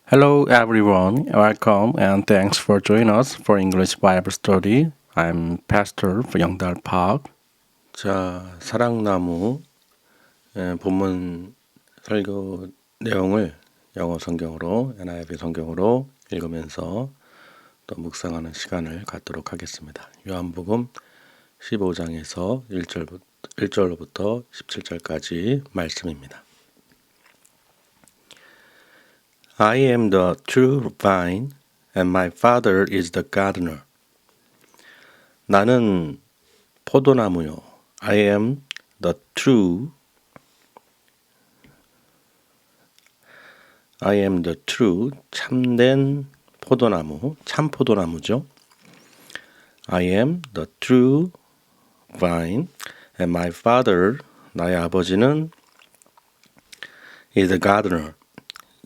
Hello everyone, welcome and thanks for joining us for English Bible Study. I'm Pastor 영달 Park. 자, 사랑나무 본문 설교 내용을 영어 성경으로 NIV 성경으로 읽으면서 또 묵상하는 시간을 갖도록 하겠습니다. 요한복음 15장에서 1절부터 17절까지 말씀입니다. I am the true vine, and my Father is the gardener. 나는 포도나무요. I am the true. 참된 포도나무, 참 포도나무죠. I am the true vine, and my Father, 나의 아버지는 is the gardener.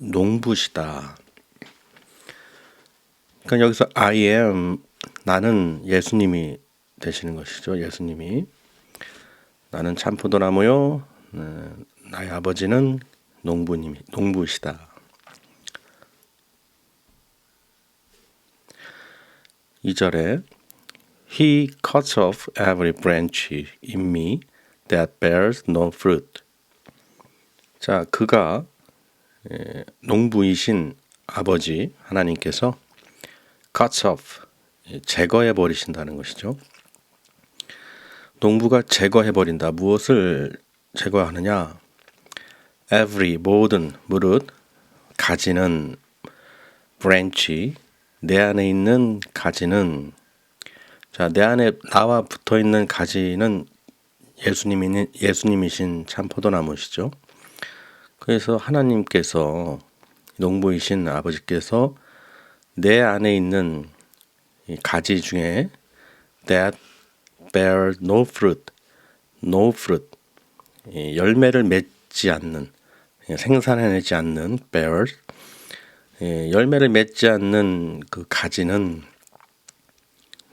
농부시다. 그러니까 여기서 I am 나는 예수님이 되시는 것이죠. 예수님이 나는 참포도나무요. 나의 아버지는 농부시다. 2절에 He cuts off every branch in me that bears no fruit. 자, 그가 농부이신 아버지 하나님께서 cuts off 제거해 버리신다는 것이죠. 농부가 제거해 버린다. 무엇을 제거하느냐? every 모든 무릇 가지는 branch 내 안에 있는 가지는 자, 내 안에 나와 붙어 있는 가지는 예수님이신 참 포도나무시죠. 그래서 하나님께서 농부이신 아버지께서 내 안에 있는 이 가지 중에 that bear no fruit, 열매를 맺지 않는, 생산해내지 않는 bear, 열매를 맺지 않는 그 가지는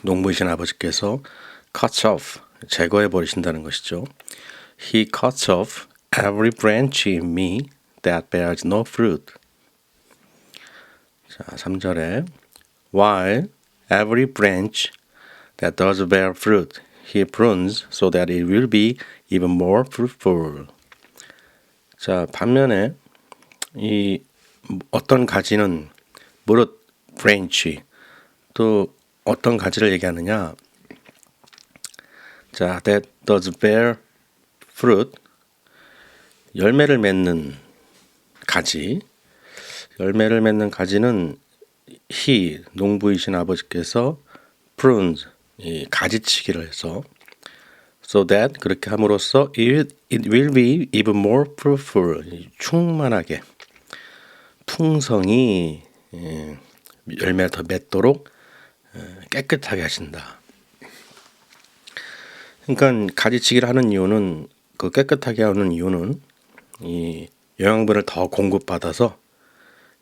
농부이신 아버지께서 cuts off, 제거해 버리신다는 것이죠. He cuts off every branch in me that bears no fruit. 자, 3절에 While every branch that does bear fruit, he prunes so that it will be even more fruitful. 자, 반면에 이 어떤 가지는 무릇 branch 또 어떤 가지를 얘기하느냐? 자, that does bear fruit 열매를 맺는 가지, 열매를 맺는 가지는 he, 농부이신 아버지께서 prunes, 이 가지치기를 해서 so that, 그렇게 함으로써 it will be even more fruitful, 충만하게, 풍성히 열매를 더 맺도록 깨끗하게 하신다. 그러니까 가지치기를 하는 이유는 그 깨끗하게 하는 이유는 이 영양분을 더 공급받아서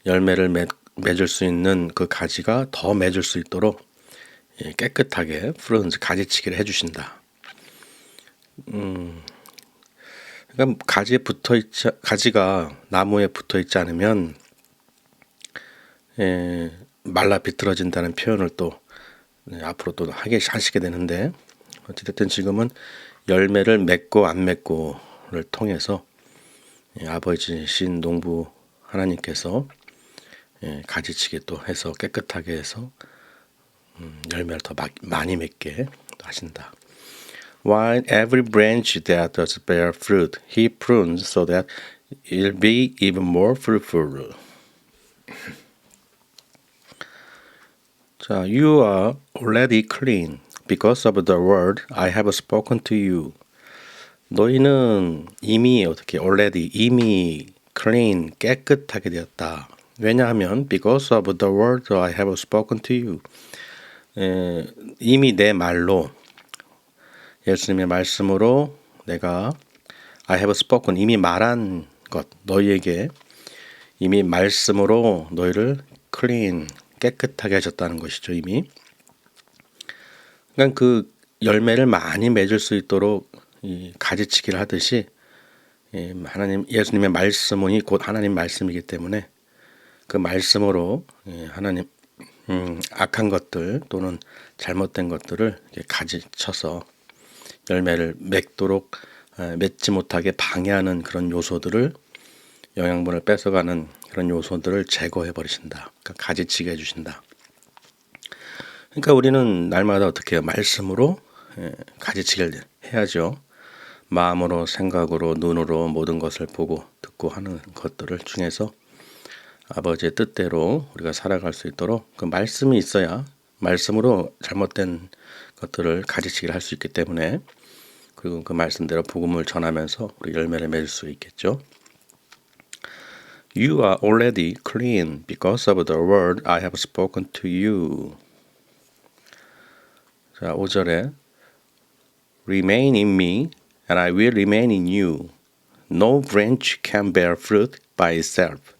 열매를 맺을 수 있는 그 가지가 더 맺을 수 있도록 깨끗하게 프런즈 가지치기를 해주신다. 그러니까 가지가 나무에 붙어 있지 않으면 말라 비틀어진다는 표현을 또 앞으로 또 하시게 되는데 어찌됐든 지금은 열매를 맺고 안 맺고를 통해서 아버지신 농부 하나님께서 가지치기 또 해서 깨끗하게 해서 열매를 더 많이 맺게 하신다. While every branch that does bear fruit, he prunes so that it'll be even more fruitful. 자, you are already clean because of the word I have spoken to you. 너희는 이미 이미 clean, 깨끗하게 되었다. 왜냐하면 because of the word I have spoken to you. 이미 내 말로 예수님의 말씀으로 내가 I have spoken, 이미 말한 것, 너희에게 이미 말씀으로 너희를 clean, 깨끗하게 하셨다는 것이죠. 이미. 그러니까 그 열매를 많이 맺을 수 있도록 이 가지치기를 하듯이 예수님의 말씀이 곧 하나님 말씀이기 때문에 그 말씀으로 하나님 악한 것들 또는 잘못된 것들을 가지쳐서 열매를 맺도록 맺지 못하게 방해하는 그런 요소들을 영양분을 뺏어가는 그런 요소들을 제거해 버리신다. 그러니까 가지치게 해주신다. 그러니까 우리는 날마다 어떻게 해요? 말씀으로 가지치기를 해야죠. 마음으로, 생각으로, 눈으로 모든 것을 보고 듣고 하는 것들을 중에서 아버지의 뜻대로 우리가 살아갈 수 있도록 그 말씀이 있어야 말씀으로 잘못된 것들을 가지치기를 할 수 있기 때문에 그리고 그 말씀대로 복음을 전하면서 우리 열매를 맺을 수 있겠죠. You are already clean because of the word I have spoken to you. 자, 5절에 Remain in me and I will remain in you. No branch can bear fruit by itself.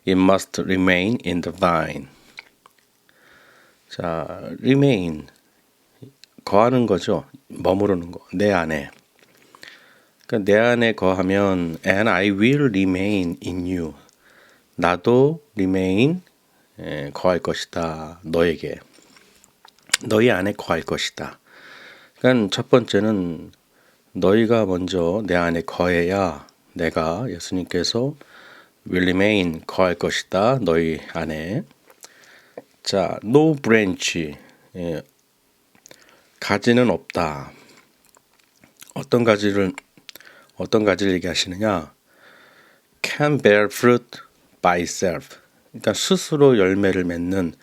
It must remain in the vine. 자, remain 거하는 거죠. 머무르는 거. 내 안에. 그러니까 내 안에 거하면 and I will remain in you. 나도 remain 거할 것이다. 너에게. 너희 안에 거할 것이다. 그러니까 첫 번째는 너희가 먼저 내 안에 거해야 내가 예수님께서 will remain 거할 것이다. 너희 안에. 자, no branch 가지는 없다. 어떤 가지를 얘기하시느냐? Can bear fruit by itself. 그러니까 스스로 열매를 맺는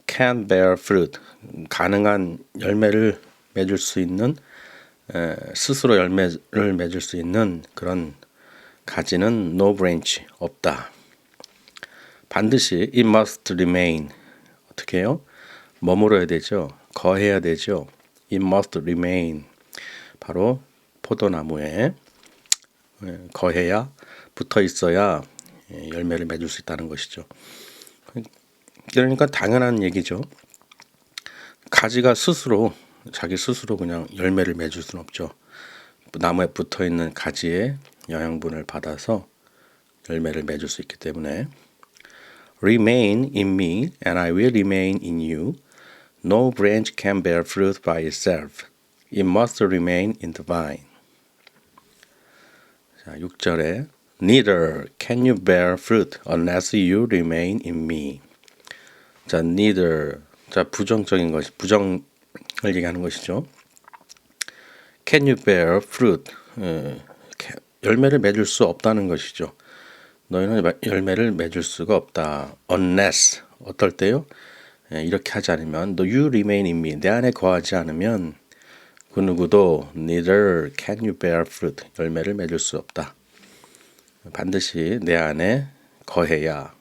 can bear fruit. 가능한 열매를 맺을 수 있는 스스로 열매를 맺을 수 있는 그런 가지는 no branch 없다. 반드시 it must remain 어떻게 해요? 머물러야 되죠. 거해야 되죠. It must remain 바로 포도나무에 거해야 붙어 있어야 열매를 맺을 수 있다는 것이죠. 그러니까 당연한 얘기죠. 가지가 자기 스스로 그냥 열매를 맺을 수는 없죠. 나무에 붙어 있는 가지의 영양분을 받아서 열매를 맺을 수 있기 때문에 Remain in me and I will remain in you. No branch can bear fruit by itself. It must remain in the vine. 자, 6절에 Neither can you bear fruit unless you remain in me. 자, neither. 자, 부정적인 것이 부정을 얘기하는 것이죠. Can you bear fruit? 열매를 맺을 수 없다는 것이죠. 너희는 열매를 맺을 수가 없다. Unless 어떨 때요? 이렇게 하지 않으면 you remain in me. 내 안에 거하지 않으면 그 누구도 neither can you bear fruit. 열매를 맺을 수 없다. 반드시 내 안에 거해야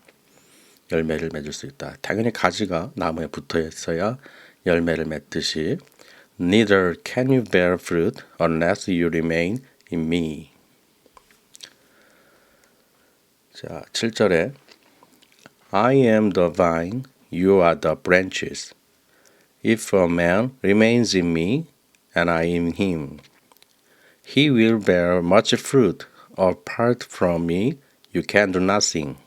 열매를 맺을 수 있다. 당연히 가지가 나무에 붙어 있어야 열매를 맺듯이 Neither can you bear fruit unless you remain in me. 자, 7절에 I am the vine, you are the branches. If a man remains in me and I in him, he will bear much fruit. Apart from me, you can do nothing.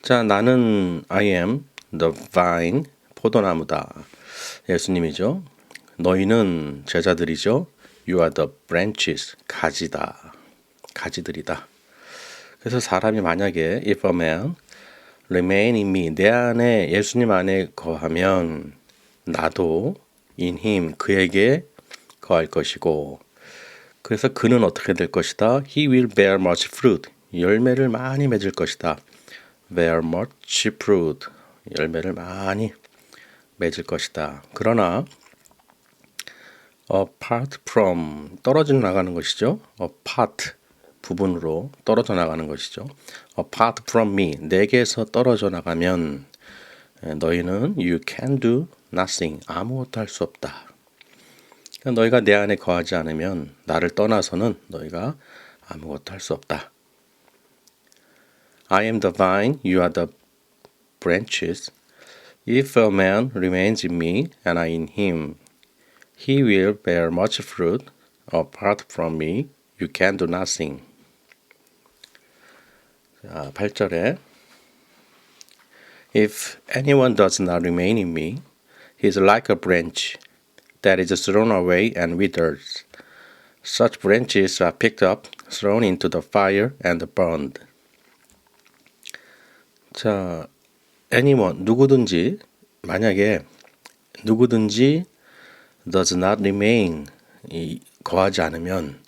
자, 나는 I am the vine, 포도나무다. 예수님이죠. 너희는 제자들이죠. You are the branches, 가지다. 가지들이다. 그래서 사람이 만약에 if a man remain in me, 내 안에 예수님 안에 거하면 나도 in him, 그에게 거할 것이고 그래서 그는 어떻게 될 것이다? He will bear much fruit, 열매를 많이 맺을 것이다. Bear much fruit, 열매를 많이 맺을 것이다. 그러나 apart from, 떨어져 나가는 것이죠. apart, 부분으로 떨어져 나가는 것이죠. apart from me, 내게서 떨어져 나가면 너희는 you can do nothing, 아무것도 할 수 없다. 너희가 내 안에 거하지 않으면 나를 떠나서는 너희가 아무것도 할 수 없다. I am the vine, you are the branches. If a man remains in me and I in him, he will bear much fruit. Apart from me, you can do nothing. 자, 8절에 If anyone does not remain in me, he is like a branch that is thrown away and withers. Such branches are picked up, thrown into the fire, and burned. 자, anyone, 누구든지, 만약에 누구든지 does not remain, 거하지 않으면,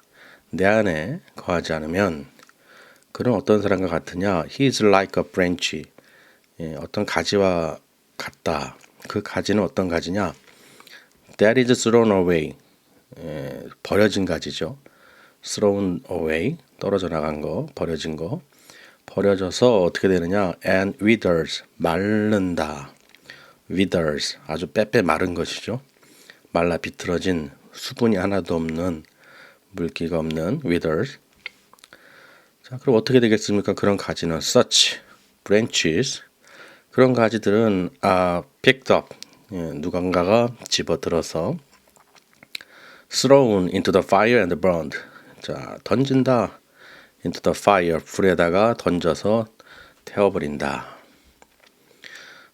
내 안에 거하지 않으면, 그는 어떤 사람과 같으냐? He is like a branch. 어떤 가지와 같다. 그 가지는 어떤 가지냐? That is thrown away. 버려진 가지죠. thrown away, 떨어져 나간 거, 버려진 거. 버려져서 어떻게 되느냐? And withers, 마른다. withers, 아주 빼빼 마른 것이죠. 말라 비틀어진 수분이 하나도 없는, 물기가 없는 withers. 자, 그럼 어떻게 되겠습니까? 그런 가지는 such branches, 그런 가지들은 picked up, 누군가가 집어들어서 thrown into the fire and burned. 자, 던진다. into the fire, 불에다가 던져서 태워버린다.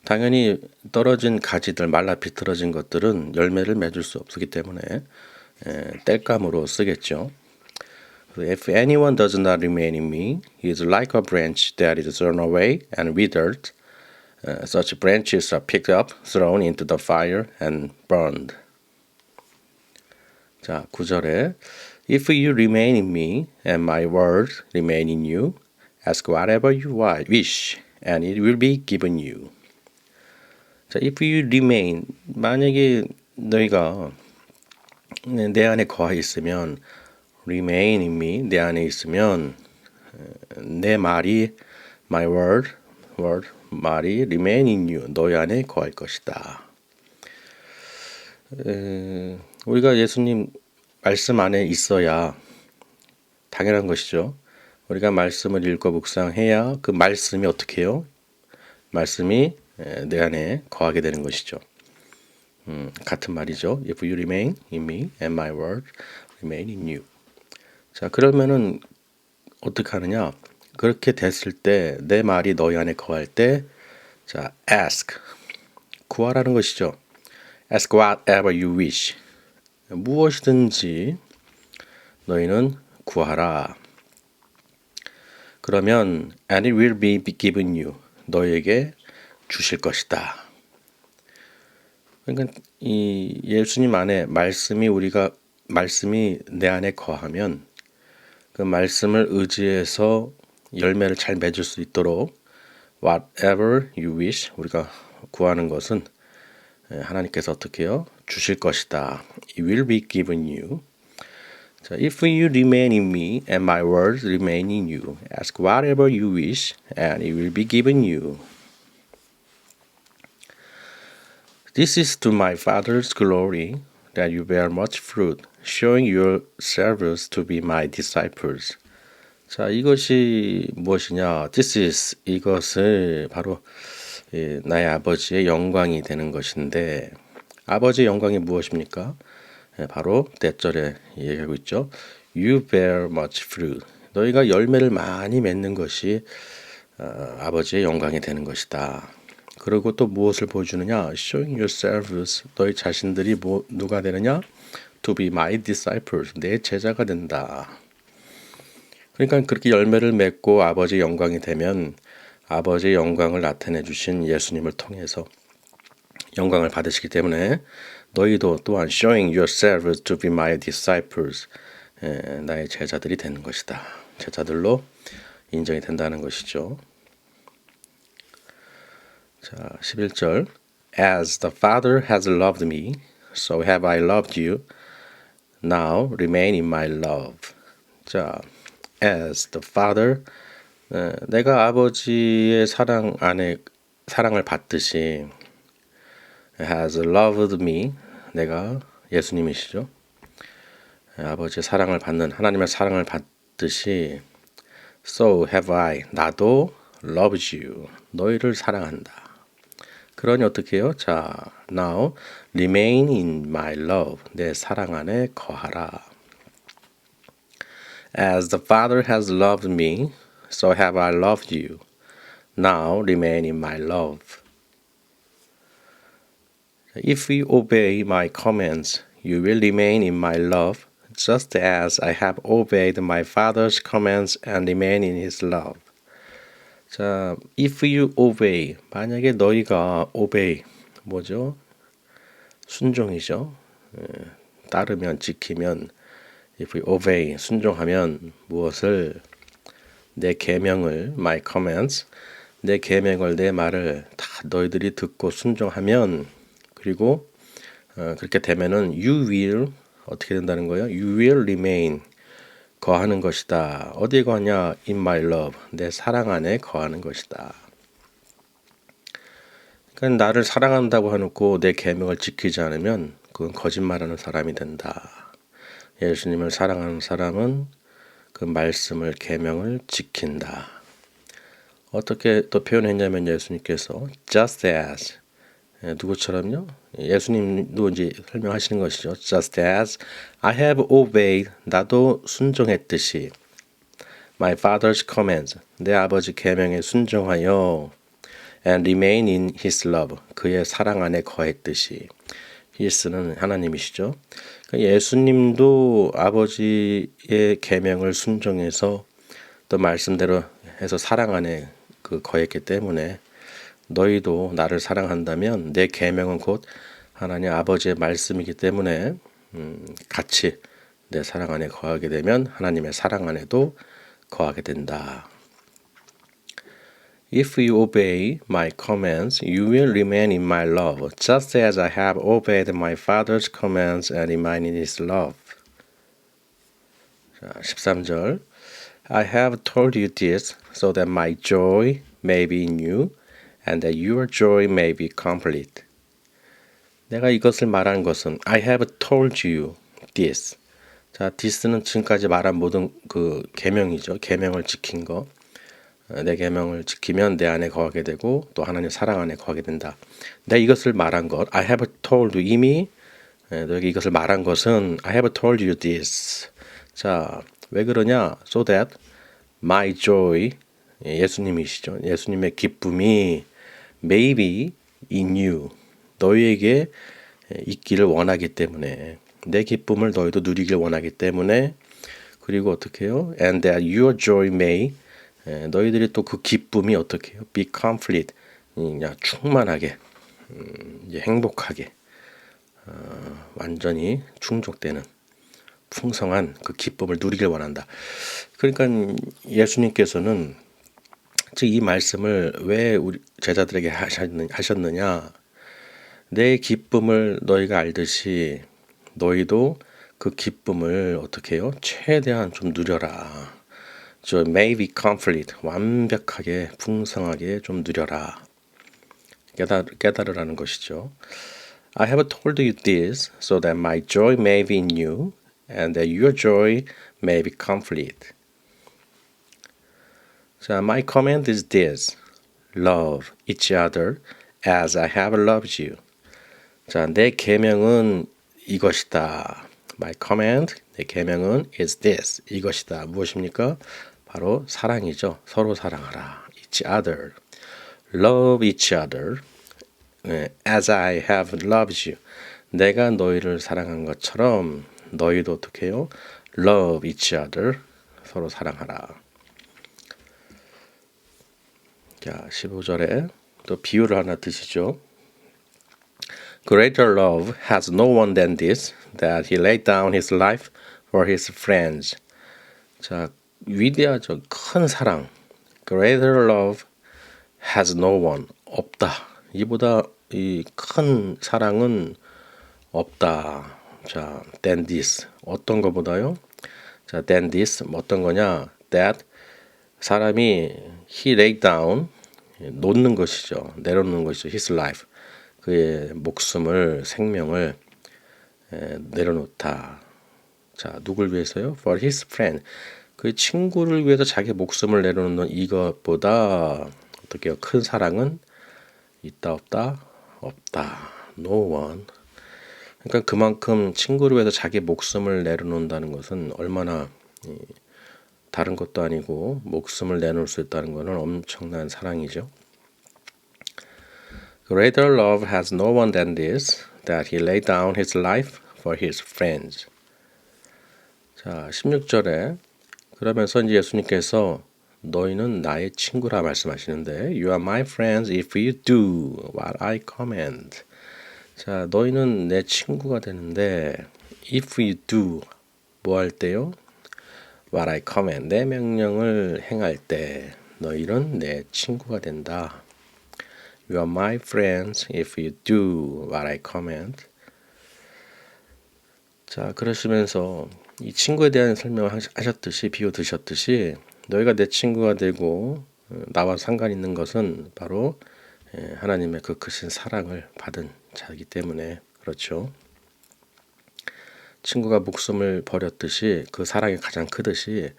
당연히 떨어진 가지들, 말라 비틀어진 것들은 열매를 맺을 수 없기 때문에 땔감으로 쓰겠죠. If anyone does not remain in me, he is like a branch that is thrown away and withered. Such branches are picked up, thrown into the fire, and burned. 자, 9절에 If you remain in me, and my words remain in you, ask whatever you wish, and it will be given you. 자, if you remain, 만약에 너희가 내 안에 거하 있으면, remain in me, 내 안에 있으면, 내 말이, my word, 말이 remain in you, 너희 안에 거할 것이다. 우리가 예수님 말씀 안에 있어야 당연한 것이죠. 우리가 말씀을 읽고 묵상해야 그 말씀이 어떻게 해요? 말씀이 내 안에 거하게 되는 것이죠. 같은 말이죠. If you remain in me and my word remain in you. 자, 그러면은 어떻게 하느냐? 그렇게 됐을 때 내 말이 너희 안에 거할 때 자, ask 구하라는 것이죠. Ask whatever you wish. 무엇이든지 너희는 구하라. 그러면 and it will be given you. 너희에게 주실 것이다. 그러니까 이 예수님 안에 말씀이 내 안에 거하면 그 말씀을 의지해서 열매를 잘 맺을 수 있도록 whatever you wish 우리가 구하는 것은 하나님께서 어떻게 해요? 주실 것이다. It will be given you. 자, if you remain in me and my words remain in you, ask whatever you wish and it will be given you. This is to my Father's glory that you bear much fruit, showing yourselves to be my disciples. 자, 이것이 무엇이냐? This is 이것을 바로 나의 아버지의 영광이 되는 것인데 아버지의 영광이 무엇입니까? 바로 땔절에 얘기하고 있죠. You bear much fruit. 너희가 열매를 많이 맺는 것이 아버지의 영광이 되는 것이다. 그리고 또 무엇을 보여주느냐? Showing yourselves. 너희 자신들이 누가 되느냐? To be my disciples. 내 제자가 된다. 그러니까 그렇게 열매를 맺고 아버지의 영광이 되면 아버지의 영광을 나타내 주신 예수님을 통해서 영광을 받으시기 때문에 너희도 또한 showing yourselves to be my disciples 나의 제자들이 되는 것이다. 제자들로 인정이 된다는 것이죠. 자, 11절 As the Father has loved me, so have I loved you. Now remain in my love. 자, as the Father 내가 아버지의 사랑 안에 사랑을 받듯이 has loved me 내가 예수님이시죠. 아버지의 사랑을 받는 하나님의 사랑을 받듯이 so have I 나도 loves you 너희를 사랑한다. 그러니 어떻게 해요? 자, now remain in my love 내 사랑 안에 거하라. As the Father has loved me, so have I loved you. Now remain in my love. If you obey my commands, you will remain in my love, just as I have obeyed my Father's commands and remain in His love. 자, if you obey, 만약에 너희가 obey, 뭐죠? 순종이죠. 따르면, 지키면, if you obey, 순종하면 무엇을? 내 계명을, my commands, 내 계명을, 내 말을 다 너희들이 듣고 순종하면, 그리고 그렇게 되면은 you will 어떻게 된다는 거예요? You will remain 거하는 것이다. 어디에 거하냐? In my love 내 사랑 안에 거하는 것이다. 그러니까 나를 사랑한다고 해놓고 내 계명을 지키지 않으면 그건 거짓말하는 사람이 된다. 예수님을 사랑하는 사람은 그 말씀을 계명을 지킨다. 어떻게 또 표현했냐면 예수님께서 just as 누구처럼요? 예수님도 이제 설명하시는 것이죠. Just as I have obeyed 나도 순종했듯이 my father's commands 내 아버지 계명에 순종하여 and remain in his love 그의 사랑 안에 거했듯이 his는 하나님이시죠. 그러니까 예수님도 아버지의 계명을 순종해서 또 말씀대로 해서 사랑 안에 거했기 때문에 너희도 나를 사랑한다면 내 계명은 곧 하나님 아버지의 말씀이기 때문에 같이 내 사랑 안에 거하게 되면 하나님의 사랑 안에도 거하게 된다. If you obey my commands, you will remain in my love, just as I have obeyed my Father's commands and remain in His love. 자, 13절 I have told you this so that my joy may be in you and that your joy may be complete. 내가 이것을 말한 것은 I have told you this. 자, this는 지금까지 말한 모든 그 계명이죠. 계명을 지킨 거. 내 계명을 지키면 내 안에 거하게 되고 또 하나님 사랑 안에 거하게 된다. 내가 이것을 말한 것 I have told you 이미 너에게 이것을 말한 것은 I have told you this. 자, 왜 그러냐? So that my joy 예수님이시죠. 예수님의 기쁨이 maybe in you 너희에게 있기를 원하기 때문에 내 기쁨을 너희도 누리길 원하기 때문에 그리고 어떻게 해요? And that your joy may 너희들이 또 그 기쁨이 어떻게 해요? Be complete 충만하게 이제 행복하게 완전히 충족되는 풍성한 그 기쁨을 누리길 원한다. 그러니까 예수님께서는 즉 이 말씀을 왜 우리 제자들에게 하셨느냐? 내 기쁨을 너희가 알듯이 너희도 그 기쁨을 어떻게 해요? 최대한 좀 누려라. 저 may be complete 완벽하게 풍성하게 좀 누려라. 깨달으라는 것이죠. I have told you this so that my joy may be in you and that your joy may be complete. 자, my command is this. Love each other as I have loved you. 자, 내 계명은 이것이다. My command, 내 계명은 is this. 이것이다. 무엇입니까? 바로 사랑이죠. 서로 사랑하라. Each other. Love each other as I have loved you. 내가 너희를 사랑한 것처럼 너희도 어떻게 해요? Love each other. 서로 사랑하라. 자, 15절에 또 비유를 하나 드시죠. Greater love has no one than this, that he laid down his life for his friends. 자, 위대하죠. 큰 사랑. Greater love has no one. 없다. 이보다 이 큰 사랑은 없다. 자, than this. 어떤 것보다요? 자, than this. 어떤 거냐? That 사람이 he laid down 놓는 것이죠. 내려놓는 것이죠. His life. 그의 목숨을 생명을 내려놓다. 자, 누굴 위해서요? For his friend. 그 친구를 위해서 자기 목숨을 내려놓는 이것보다 어떻게 해요? 큰 사랑은 있다 없다? 없다. No one. 그러니까 그만큼 친구를 위해서 자기 목숨을 내려놓는다는 것은 얼마나 다른 것도 아니고 목숨을 내놓을 수 있다는 것은 엄청난 사랑이죠. Greater love has no one than this, that he laid down his life for his friends. 자, 16절에 그러면서 이제 예수님께서 너희는 나의 친구라 말씀하시는데 You are my friends if you do what I command. 자, 너희는 내 친구가 되는데 if you do 뭐 할 때요? What I command. 내 명령을 행할 때 너희는 내 친구가 된다. You are my friends if you do what I command. 자, 그러시면서 이 친구에 대한 설명을 하셨듯이 비유 드셨듯이 너희가 내 친구가 되고 나와 상관 있는 것은 바로 하나님의 그 크신 사랑을 받은 자이기 때문에 그렇죠. 친구가 목숨을 버렸듯이 그 사랑이 가장 크듯이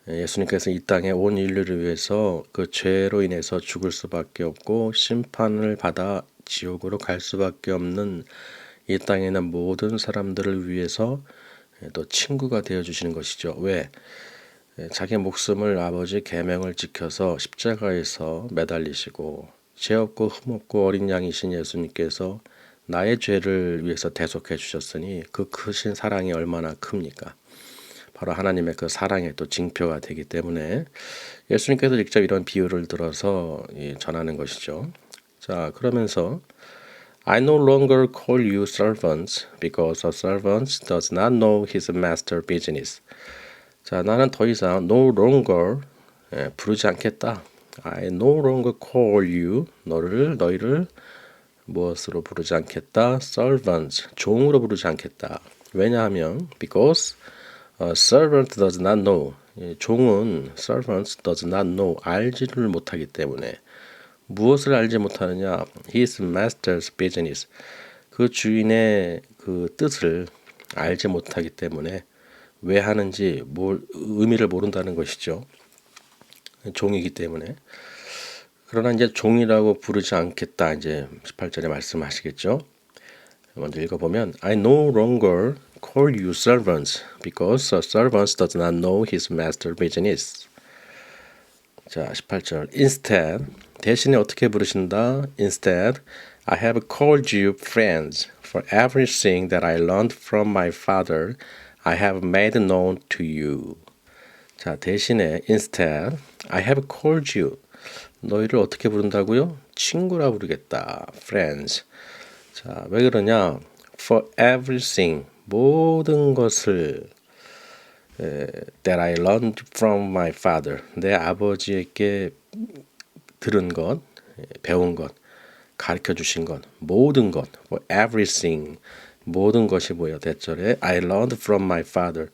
예수님께서 이 땅에 온 인류를 위해서 그 죄로 인해서 죽을 수밖에 없고 심판을 받아 지옥으로 갈 수밖에 없는 이 땅에 있는 모든 사람들을 위해서 또 친구가 되어 주시는 것이죠. 왜? 자기 목숨을 아버지 계명을 지켜서 십자가에서 매달리시고 죄 없고 흠 없고 어린 양이신 예수님께서 나의 죄를 위해서 대속해 주셨으니 그 크신 사랑이 얼마나 큽니까? 바로 하나님의 그 사랑의 또 징표가 되기 때문에 예수님께서 직접 이런 비유를 들어서 전하는 것이죠. 자, 그러면서 I no longer call you servants because a servant does not know his master business. 자, 나는 더 이상 no longer 부르지 않겠다. I no longer call you 너희를 무엇으로 부르지 않겠다? servants 종으로 부르지 않겠다. 왜냐하면 because a servant does not know 종은 servants does not know 알지를 못하기 때문에 무엇을 알지 못하느냐? His master's business 그 주인의 그 뜻을 알지 못하기 때문에 왜 하는지 의미를 모른다는 것이죠. 종이기 때문에. 그러나 이제 종이라고 부르지 않겠다. 이제 18절에 말씀하시겠죠. 먼저 읽어보면 I no longer call you servants because a servant does not know his master business. 자, 18절 Instead 대신에 어떻게 부르신다? Instead I have called you friends for everything that I learned from my father I have made known to you. 자, 대신에 instead I have called you. 너희를 어떻게 부른다고요? 친구라 부르겠다. friends. 자, 왜 그러냐? for everything. 모든 것을 that I learned from my father. 내 아버지에게 들은 것, 배운 것, 가르쳐 주신 것, 모든 것, for everything. 모든 것이 뭐예요? 대절에 I learned from my father.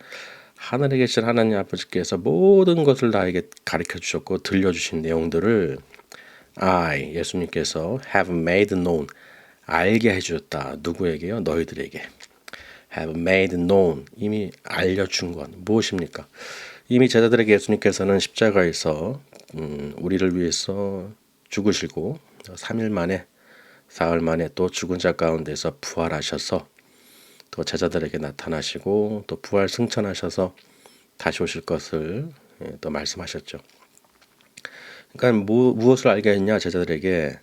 하늘에 계신 하나님 아버지께서 모든 것을 나에게 가르쳐 주셨고 들려주신 내용들을 I, 예수님께서 have made known, 알게 해주셨다. 누구에게요? 너희들에게. have made known, 이미 알려준 것. 무엇입니까? 이미 제자들에게 예수님께서는 십자가에서 우리를 위해서 죽으시고 3일 만에, 사흘 만에 또 죽은 자 가운데서 부활하셔서 또 제자들에게 나타나시고 또 부활 승천하셔서 다시 오실 것을 또 말씀하셨죠. 그러니까 무엇을 알게 했냐 제자들에게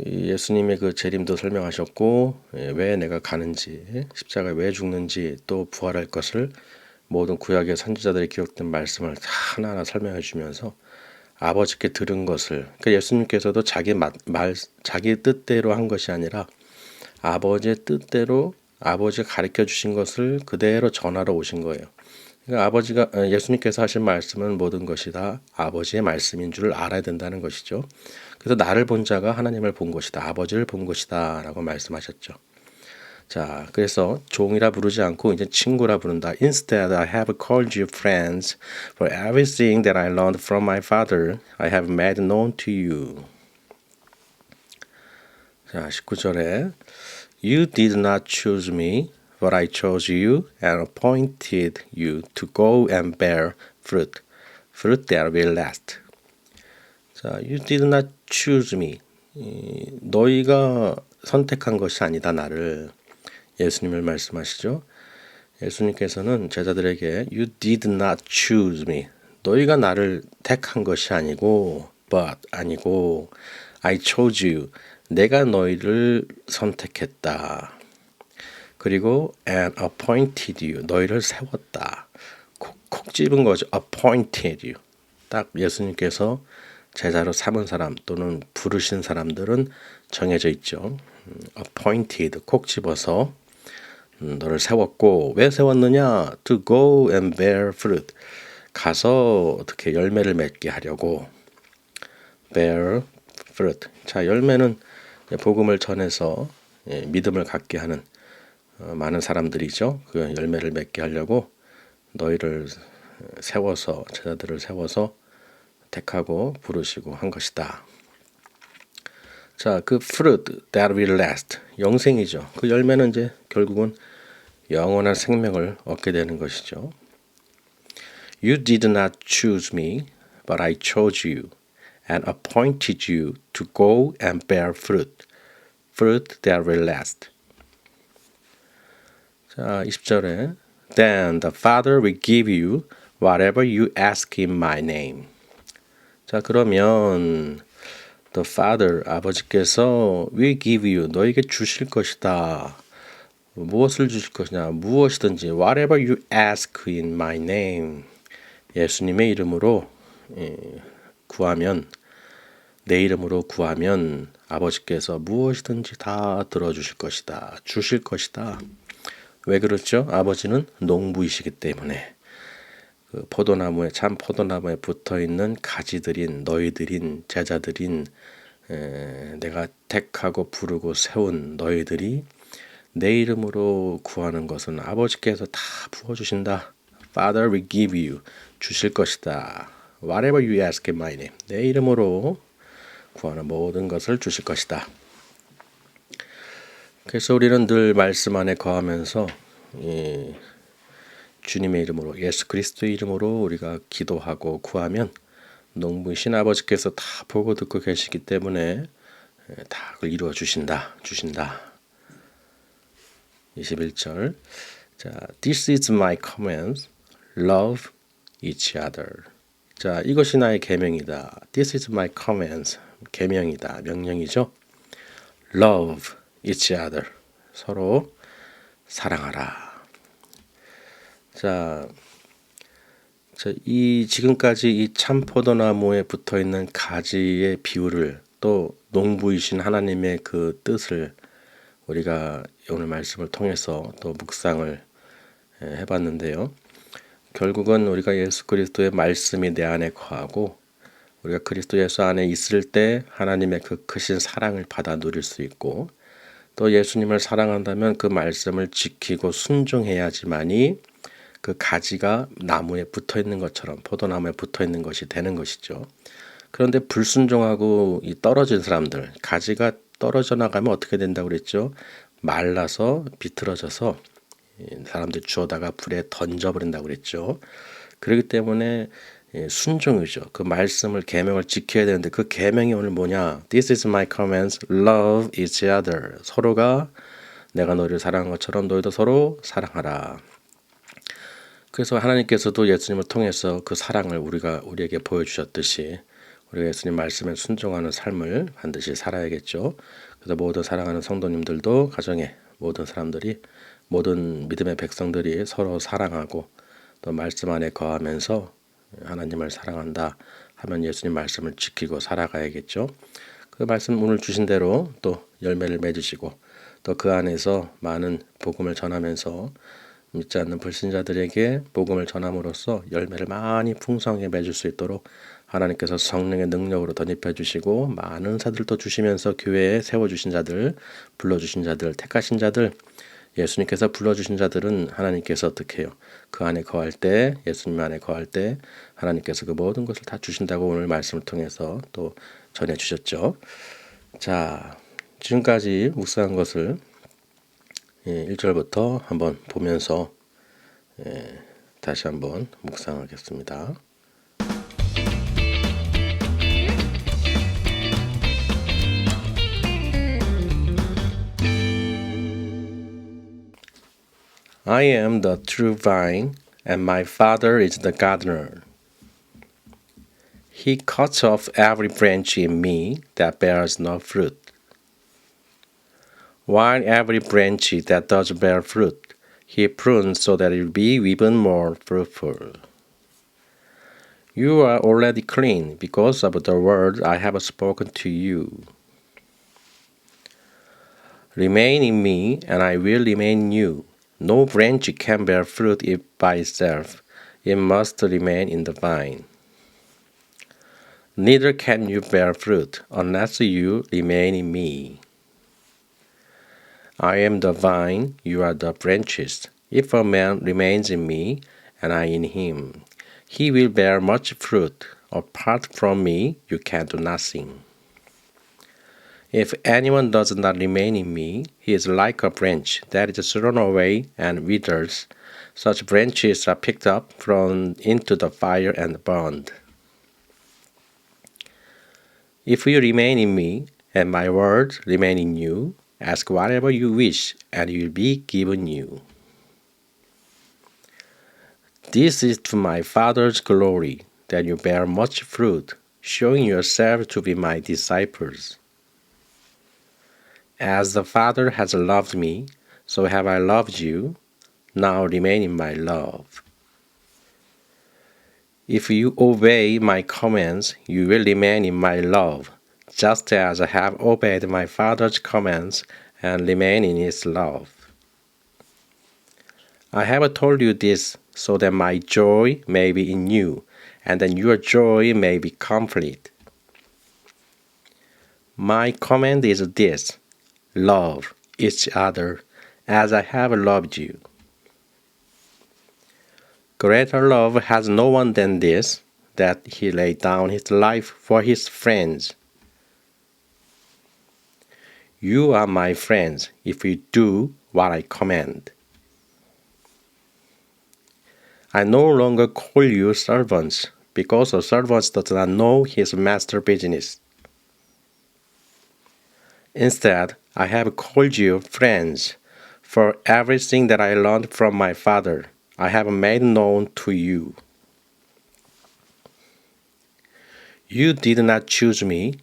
예수님의 그 재림도 설명하셨고 왜 내가 가는지 십자가에 왜 죽는지 또 부활할 것을 모든 구약의 선지자들이 기록된 말씀을 하나하나 설명해 주면서 아버지께 들은 것을 그러니까 예수님께서도 자기 뜻대로 한 것이 아니라 아버지의 뜻대로 아버지가 가르쳐 주신 것을 그대로 전하러 오신 거예요. 그러니까 예수님께서 하신 말씀은 모든 것이 다 아버지의 말씀인 줄 알아야 된다는 것이죠. 그래서 나를 본 자가 하나님을 본 것이다. 아버지를 본 것이다. 라고 말씀하셨죠. 자, 그래서 종이라 부르지 않고 이제 친구라 부른다. Instead, I have called you friends. For everything that I learned from my father, I have made known to you. 자, 19절에 You did not choose me, but I chose you and appointed you to go and bear fruit, fruit that will last. 자, you did not choose me. 너희가 선택한 것이 아니다, 나를. 예수님을 말씀하시죠. 예수님께서는 제자들에게 You did not choose me. 너희가 나를 택한 것이 아니고 but 아니고 I chose you. 내가 너희를 선택했다. 그리고 and appointed you, 너희를 세웠다. 콕 집은 거죠. appointed you. 딱 예수님께서 제자로 삼은 사람 또는 부르신 사람들은 정해져 있죠. appointed 콕 집어서 너를 세웠고 왜 세웠느냐? To go and bear fruit. 가서 어떻게 열매를 맺게 하려고. bear fruit. 자, 열매는 복음을 전해서 믿음을 갖게 하는 많은 사람들이죠. 그 열매를 맺게 하려고 너희를 세워서 제자들을 세워서 택하고 부르시고 한 것이다. 자, 그 fruit that will last 영생이죠. 그 열매는 이제 결국은 영원한 생명을 얻게 되는 것이죠. You did not choose me, but I chose you and appointed you to go and bear fruit, fruit that will last. 자, 20절에 Then the Father will give you whatever you ask in my name. 자, 그러면 The Father, 아버지께서 will give you, 너에게 주실 것이다. 무엇을 주실 것이냐, 무엇이든지 whatever you ask in my name, 예수님의 이름으로 구하면, 내 이름으로 구하면 아버지께서 무엇이든지 다 들어주실 것이다, 주실 것이다. 왜 그렇죠? 아버지는 농부이시기 때문에 그 포도나무에, 참 포도나무에 붙어있는 가지들인 너희들인 제자들인 내가 택하고 부르고 세운 너희들이 내 이름으로 구하는 것은 아버지께서 다 부어주신다. Father will give you, 주실 것이다. Whatever you ask in my name, 내 이름으로 구하는 모든 것을 주실 것이다. 그래서 우리는 늘 말씀 안에 거하면서 주님의 이름으로, 예수 그리스도의 이름으로 우리가 기도하고 구하면 농부이신 아버지께서 다 보고 듣고 계시기 때문에 다 그걸 이루어 주신다. 21절. 자, This is my command, love each other. 자, 이것이 나의 계명이다. This is my command, 계명이다, 명령이죠. Love each other, 서로 사랑하라. 자, 이 지금까지 이 참 포도나무에 붙어 있는 가지의 비율을 또 농부이신 하나님의 그 뜻을 우리가 오늘 말씀을 통해서 또 묵상을 해봤는데요. 결국은 우리가 예수 그리스도의 말씀이 내 안에 거하고 우리가 그리스도 예수 안에 있을 때 하나님의 그 크신 사랑을 받아 누릴 수 있고 또 예수님을 사랑한다면 그 말씀을 지키고 순종해야지만이 그 가지가 나무에 붙어 있는 것처럼 포도나무에 붙어 있는 것이 되는 것이죠. 그런데 불순종하고 이 떨어진 사람들, 가지가 떨어져 나가면 어떻게 된다고 그랬죠? 말라서 비틀어져서 사람들 주워다가 불에 던져버린다고 그랬죠. 그렇기 때문에 순종이죠. 그 말씀을 계명을 지켜야 되는데 그 계명이 오늘 뭐냐? This is my command, love each other. 서로가 내가 너희를 사랑한 것처럼 너희도 서로 사랑하라. 그래서 하나님께서도 예수님을 통해서 그 사랑을 우리에게 보여주셨듯이 우리가 예수님 말씀에 순종하는 삶을 반드시 살아야겠죠. 그래서 모든 사랑하는 성도님들도 가정에 모든 사람들이 모든 믿음의 백성들이 서로 사랑하고 또 말씀 안에 거하면서 하나님을 사랑한다 하면 예수님 말씀을 지키고 살아가야겠죠. 그 말씀 오늘 주신 대로 또 열매를 맺으시고 또 그 안에서 많은 복음을 전하면서 믿지 않는 불신자들에게 복음을 전함으로써 열매를 많이 풍성하게 맺을 수 있도록 하나님께서 성령의 능력으로 덧입혀 주시고 많은 사들도 주시면서 교회에 세워주신 자들, 불러주신 자들, 택하신 자들, 예수님께서 불러주신 자들은 하나님께서 어떻게 해요? 그 안에 거할 때, 예수님 안에 거할 때 하나님께서 그 모든 것을 다 주신다고 오늘 말씀을 통해서 또 전해주셨죠. 자, 지금까지 묵상한 것을 1절부터 한번 보면서 다시 한번 묵상하겠습니다. I am the true vine, and my Father is the gardener. He cuts off every branch in me that bears no fruit, While every branch that does bear fruit, he prunes so that it will be even more fruitful. You are already clean because of the word I have spoken to you. Remain in me, and I will remain in you. No branch can bear fruit by itself. It must remain in the vine. Neither can you bear fruit unless you remain in me. I am the vine, you are the branches. If a man remains in me, and I in him, he will bear much fruit. Apart from me, you can do nothing. If anyone does not remain in me, he is like a branch that is thrown away and withers. Such branches are picked up, thrown into the fire, and burned. If you remain in me, and my words remain in you, ask whatever you wish, and it will be given you. This is to my Father's glory, that you bear much fruit, showing yourselves to be my disciples. As the Father has loved me, so have I loved you. Now remain in my love. If you obey my commands, you will remain in my love, just as I have obeyed my Father's commands and remain in his love. I have told you this so that my joy may be in you, and that your joy may be complete. My command is this: love each other as I have loved you. Greater love has no one than this, that he laid down his life for his friends. You are my friends if you do what I command. I no longer call you servants, because a servant does not know his master's business. Instead, I have called you friends, for everything that I learned from my Father, I have made known to you. You did not choose me,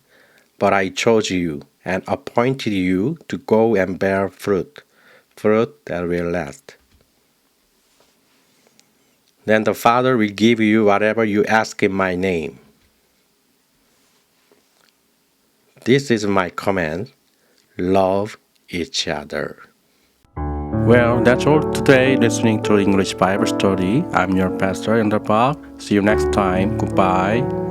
but I chose you and appointed you to go and bear fruit, fruit that will last. Then the Father will give you whatever you ask in my name. This is my command: love each other. Well, that's all today. Listening to English Bible Study. I'm your pastor in the park. See you next time. Goodbye.